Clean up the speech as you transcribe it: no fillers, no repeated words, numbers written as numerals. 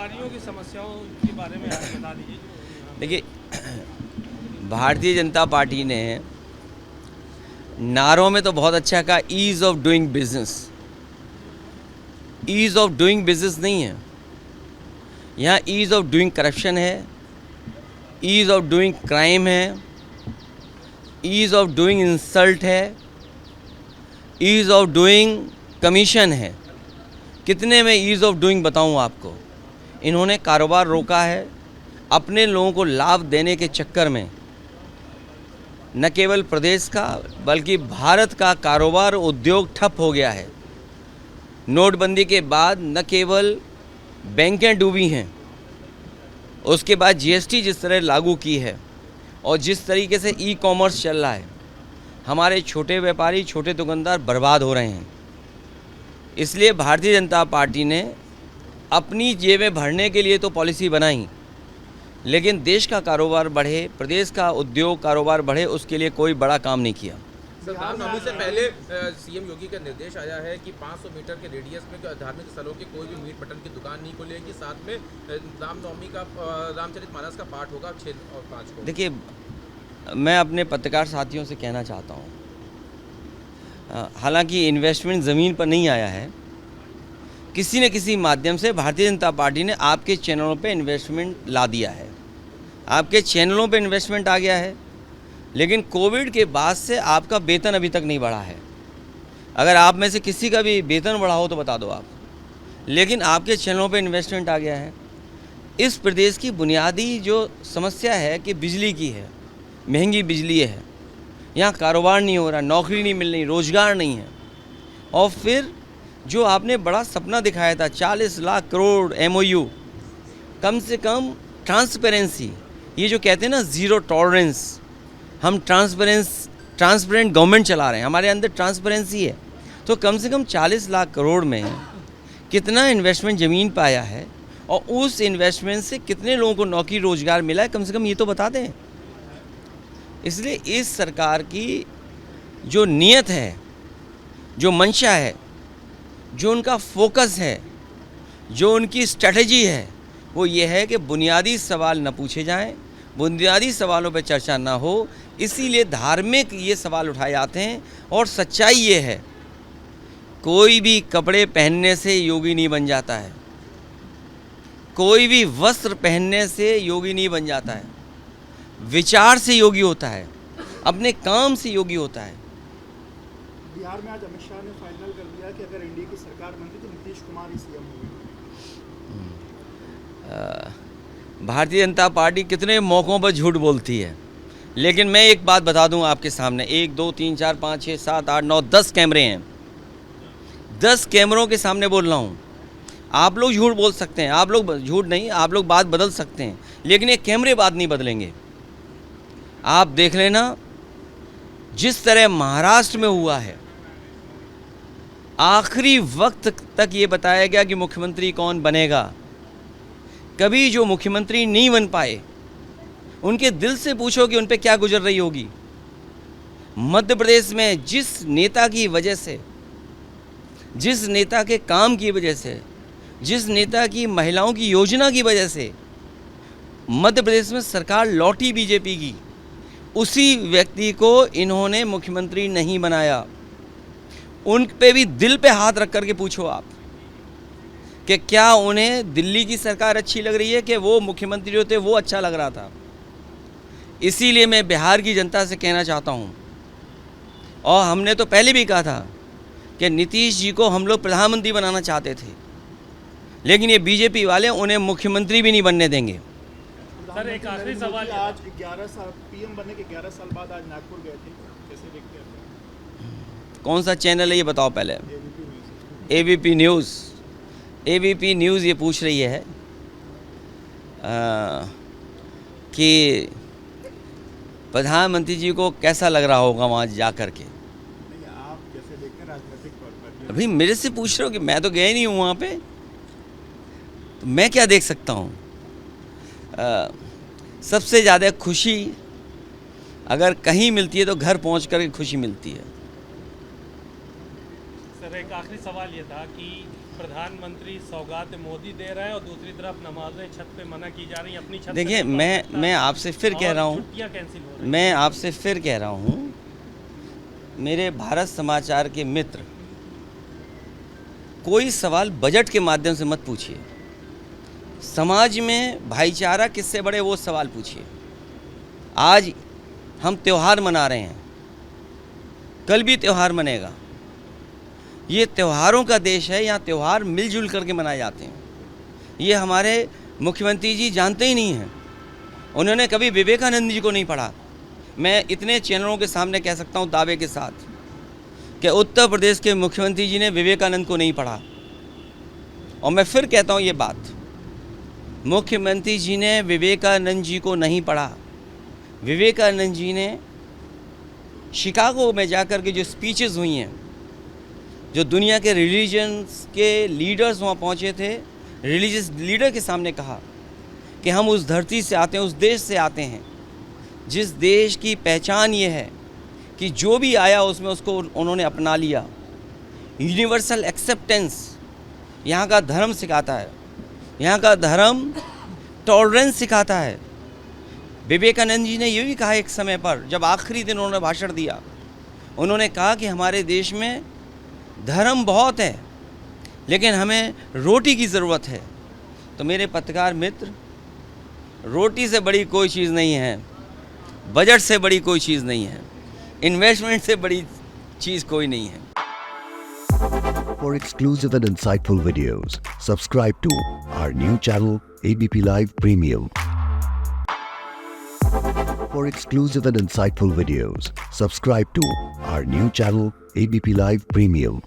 व्यापारियों की समस्याओं के बारे में आप बता दीजिए। देखिए, भारतीय जनता पार्टी ने नारों में तो बहुत अच्छा कहा, ease of doing business. Ease of doing business नहीं है यहाँ, ईज ऑफ डूइंग करप्शन है, ईज ऑफ डूइंग क्राइम है, ईज ऑफ डूइंग इंसल्ट है, ईज ऑफ डूइंग कमीशन है। कितने में ईज ऑफ डूइंग बताऊं आपको। इन्होंने कारोबार रोका है, अपने लोगों को लाभ देने के चक्कर में न केवल प्रदेश का बल्कि भारत का कारोबार उद्योग ठप हो गया है। नोटबंदी के बाद न केवल बैंकें डूबी हैं, उसके बाद जीएसटी जिस तरह लागू की है और जिस तरीके से ई कॉमर्स चल रहा है, हमारे छोटे व्यापारी, छोटे दुकानदार बर्बाद हो रहे हैं। इसलिए भारतीय जनता पार्टी ने अपनी जेबें भरने के लिए तो पॉलिसी बनाई, लेकिन देश का कारोबार बढ़े, प्रदेश का उद्योग कारोबार बढ़े, उसके लिए कोई बड़ा काम नहीं किया। रामनवमी से पहले सीएम योगी का निर्देश आया है कि 500 मीटर के रेडियस में धार्मिक स्थलों के कोई भी मीट मटन की दुकान नहीं खुलेगी। साथ में रामनवमी का रामचरितमानस का पाठ होगा 6 और 5 को। देखिए, मैं अपने पत्रकार साथियों से कहना चाहता हूँ, हालांकि इन्वेस्टमेंट ज़मीन पर नहीं आया है, किसी न किसी माध्यम से भारतीय जनता पार्टी ने आपके चैनलों पे इन्वेस्टमेंट ला दिया है, आपके चैनलों पे इन्वेस्टमेंट आ गया है। लेकिन कोविड के बाद से आपका वेतन अभी तक नहीं बढ़ा है। अगर आप में से किसी का भी वेतन बढ़ा हो तो बता दो आप। लेकिन आपके चैनलों पे इन्वेस्टमेंट आ गया है। इस प्रदेश की बुनियादी जो समस्या है कि बिजली की है, महंगी बिजली है, यहाँ कारोबार नहीं हो रहा, नौकरी नहीं मिल रही, रोज़गार नहीं है। और फिर जो आपने बड़ा सपना दिखाया था 40 लाख करोड़ MOU, कम से कम ट्रांसपेरेंसी, ये जो कहते हैं ना ज़ीरो टॉलरेंस, हम ट्रांसपेरेंट गवर्नमेंट चला रहे हैं, हमारे अंदर ट्रांसपेरेंसी है। तो कम से कम 40 लाख करोड़ में कितना इन्वेस्टमेंट ज़मीन पर आया है और उस इन्वेस्टमेंट से कितने लोगों को नौकरी रोज़गार मिला है, कम से कम ये तो बता दें। इसलिए इस सरकार की जो नीयत है, जो मंशा है, जो उनका फोकस है, जो उनकी स्ट्रेटजी है, वो ये है कि बुनियादी सवाल न पूछे जाएं, बुनियादी सवालों पर चर्चा ना हो। इसीलिए धार्मिक ये सवाल उठाए जाते हैं। और सच्चाई ये है, कोई भी कपड़े पहनने से योगी नहीं बन जाता है, कोई भी वस्त्र पहनने से योगी नहीं बन जाता है। विचार से योगी होता है, अपने काम से योगी होता है। बिहार में आज अमित शाह ने फाइनल कर दिया कि अगर एनडीए की सरकार बनती तो नीतीश कुमार ही सीएम होंगे। भारतीय जनता पार्टी कितने मौक़ों पर झूठ बोलती है, लेकिन मैं एक बात बता दूं आपके सामने, 1 2 3 4 5 6 7 8 9 10 कैमरे हैं। 10 कैमरों के सामने बोल रहा हूं। आप लोग झूठ बोल सकते हैं, आप लोग झूठ नहीं, आप लोग बात बदल सकते हैं, लेकिन ये कैमरे बात नहीं बदलेंगे। आप देख लेना, जिस तरह महाराष्ट्र में हुआ है, आखिरी वक्त तक ये बताया गया कि मुख्यमंत्री कौन बनेगा। कभी जो मुख्यमंत्री नहीं बन पाए, उनके दिल से पूछो कि उन पे क्या गुजर रही होगी। मध्य प्रदेश में जिस नेता की वजह से, जिस नेता के काम की वजह से, जिस नेता की महिलाओं की योजना की वजह से मध्य प्रदेश में सरकार लौटी बीजेपी की, उसी व्यक्ति को इन्होंने मुख्यमंत्री नहीं बनाया। उन पे भी दिल पे हाथ रख करके पूछो आप कि क्या उन्हें दिल्ली की सरकार अच्छी लग रही है कि वो मुख्यमंत्री होते वो अच्छा लग रहा था। इसीलिए मैं बिहार की जनता से कहना चाहता हूँ, और हमने तो पहले भी कहा था कि नीतीश जी को हम लोग प्रधानमंत्री बनाना चाहते थे, लेकिन ये बीजेपी वाले उन्हें मुख्यमंत्री भी नहीं बनने देंगे। सर, एक आखिरी सवाल, आज 11 साल पीएम बनने के 11 साल बाद आज नागपुर गए थे, कैसे देखते हैं? कौन सा चैनल है ये बताओ पहले। ABP news. ABP न्यूज़ ये पूछ रही है कि प्रधानमंत्री जी को कैसा लग रहा होगा वहाँ जा कर के। आप कैसे देखते हैं राजनीतिक तौर पर? अभी मेरे से पूछ रहे हो कि मैं तो गया ही नहीं हूँ वहाँ पे, तो मैं क्या देख सकता हूँ। सबसे ज़्यादा खुशी अगर कहीं मिलती है तो घर पहुँच कर खुशी मिलती है। सर, एक आखिरी सवाल ये था कि प्रधानमंत्री सौगात मोदी दे रहे हैं और दूसरी तरफ नमाजें छत पे मना की जा रही हैं, अपनी छत पे देखिए, नहीं पढ़ सकता मैं आपसे फिर कह और रहा हूँ, छुट्टियां कैंसिल हो रही हैं। मैं आपसे फिर कह रहा हूँ, मेरे भारत समाचार के मित्र, कोई सवाल बजट के माध्यम से मत पूछिए। समाज में भाईचारा किससे बढ़े वो सवाल पूछिए। आज हम त्यौहार मना रहे हैं, कल भी त्यौहार मनेगा। ये त्योहारों का देश है, यहाँ त्यौहार मिलजुल करके मनाए जाते हैं। ये हमारे मुख्यमंत्री जी जानते ही नहीं हैं। उन्होंने कभी विवेकानंद जी को नहीं पढ़ा। मैं इतने चैनलों के सामने कह सकता हूँ दावे के साथ कि उत्तर प्रदेश के मुख्यमंत्री जी ने विवेकानंद को नहीं पढ़ा। और मैं फिर कहता हूँ ये बात, मुख्यमंत्री जी ने विवेकानंद जी को नहीं पढ़ा। विवेकानंद जी ने शिकागो में जाकर के जो स्पीचेस हुई हैं, जो दुनिया के रिलीजन्स के लीडर्स वहाँ पहुँचे थे, रिलीजियस लीडर के सामने कहा कि हम उस धरती से आते हैं, उस देश से आते हैं जिस देश की पहचान ये है कि जो भी आया उसमें उसको उन्होंने अपना लिया। यूनिवर्सल एक्सेप्टेंस यहाँ का धर्म सिखाता है, यहाँ का धर्म टॉलरेंस सिखाता है। विवेकानंद जी ने ये भी कहा एक समय पर, जब आखिरी दिन उन्होंने भाषण दिया, उन्होंने कहा कि हमारे देश में धर्म बहुत है लेकिन हमें रोटी की ज़रूरत है। तो मेरे पत्रकार मित्र, रोटी से बड़ी कोई चीज़ नहीं है, बजट से बड़ी कोई चीज़ नहीं है, इन्वेस्टमेंट से बड़ी चीज़ कोई नहीं है। For exclusive and insightful videos, subscribe to our new channel ABP Live Premium. For exclusive and insightful videos, subscribe to our new channel ABP Live Premium.